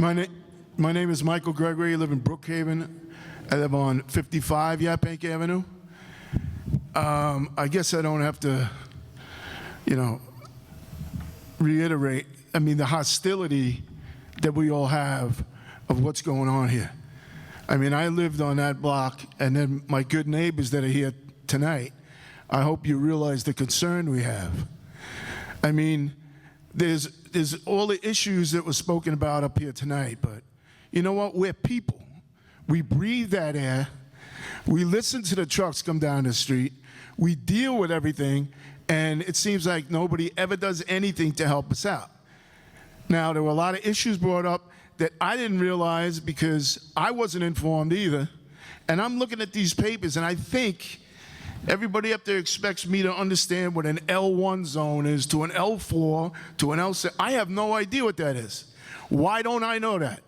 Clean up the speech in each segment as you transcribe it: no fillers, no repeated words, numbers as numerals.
My name is Michael Gregory. I live in Brookhaven. I live on 55 Yaphank Avenue. I guess I don't have to, reiterate, the hostility that we all have of what's going on here. I lived on that block, and then my good neighbors that are here tonight, I hope you realize the concern we have. There's all the issues that were spoken about up here tonight, but you know what? We're people. We breathe that air. We listen to the trucks come down the street. We deal with everything, and it seems like nobody ever does anything to help us out. Now, there were a lot of issues brought up that I didn't realize because I wasn't informed either. And I'm looking at these papers, and I think everybody up there expects me to understand what an L1 zone is to an L4 to an L6. I have no idea what that is. Why don't I know that?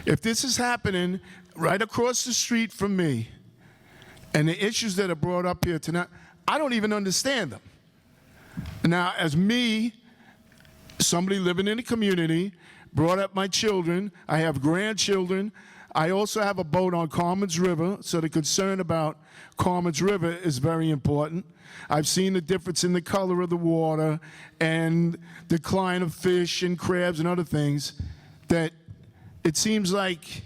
If this is happening right across the street from me, and the issues that are brought up here tonight, I don't even understand them. Now, as me, somebody living in the community, brought up my children, I have grandchildren, I also have a boat on Carmen's River, so the concern about Carmen's River is very important. I've seen the difference in the color of the water and decline of fish and crabs and other things that it seems like,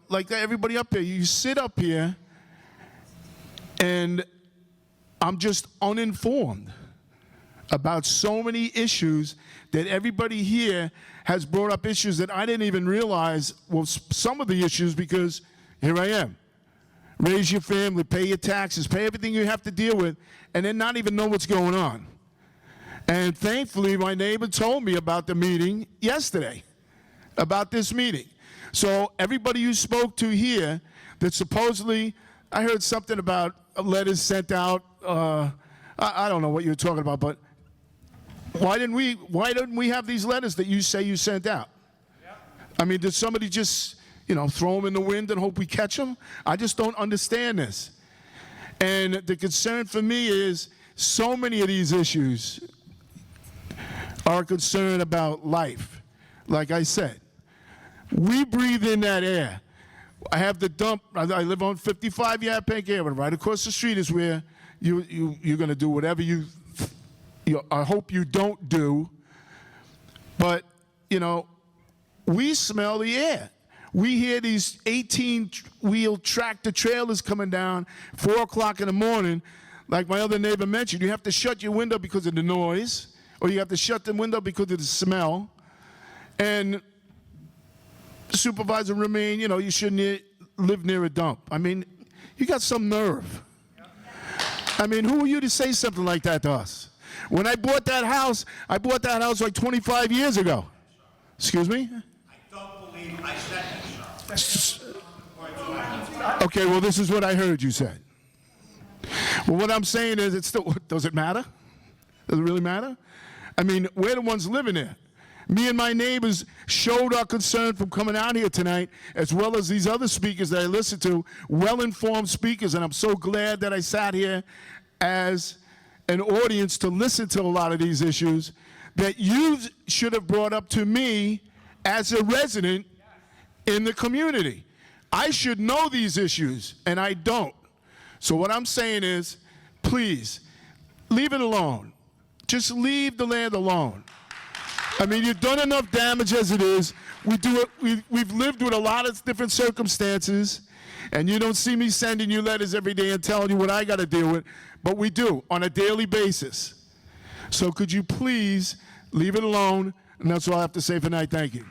like everybody up there, you sit up here and I'm just uninformed about so many issues that everybody here has brought up issues that I didn't even realize was some of the issues because here I am. Raise your family, pay your taxes, pay everything you have to deal with, and then not even know what's going on. And thankfully, my neighbor told me about the meeting yesterday, about this meeting. So everybody you spoke to here that supposedly, I heard something about letters sent out, I don't know what you were talking about, but why didn't we have these letters that you say you sent out? Yep. Did somebody just, throw them in the wind and hope we catch them? I just don't understand this. And the concern for me is so many of these issues are concerned about life. Like I said, we breathe in that air. I have the dump. I live on 55 Yaphank Avenue. Right across the street is where you're going to do whatever I hope you don't do. But, we smell the air. We hear these 18-wheel tractor trailers coming down 4 o'clock in the morning. Like my other neighbor mentioned, you have to shut your window because of the noise, or you have to shut the window because of the smell. And Supervisor Remain, you shouldn't live near a dump. You got some nerve. Who are you to say something like that to us? When I bought that house like 25 years ago. Excuse me? I don't believe I said that, sir. Okay, well, this is what I heard you said. Well, what I'm saying is, does it matter? Does it really matter? We're the ones living there. Me and my neighbors showed our concern from coming out here tonight, as well as these other speakers that I listened to, well-informed speakers, and I'm so glad that I sat here as an audience to listen to a lot of these issues that you should have brought up to me as a resident in the community. I should know these issues, and I don't. So what I'm saying is, please, leave it alone. Just leave the land alone. You've done enough damage as it is. We've lived with a lot of different circumstances, and you don't see me sending you letters every day and telling you what I got to deal with, but we do on a daily basis. So could you please leave it alone? And that's all I have to say for tonight. Thank you.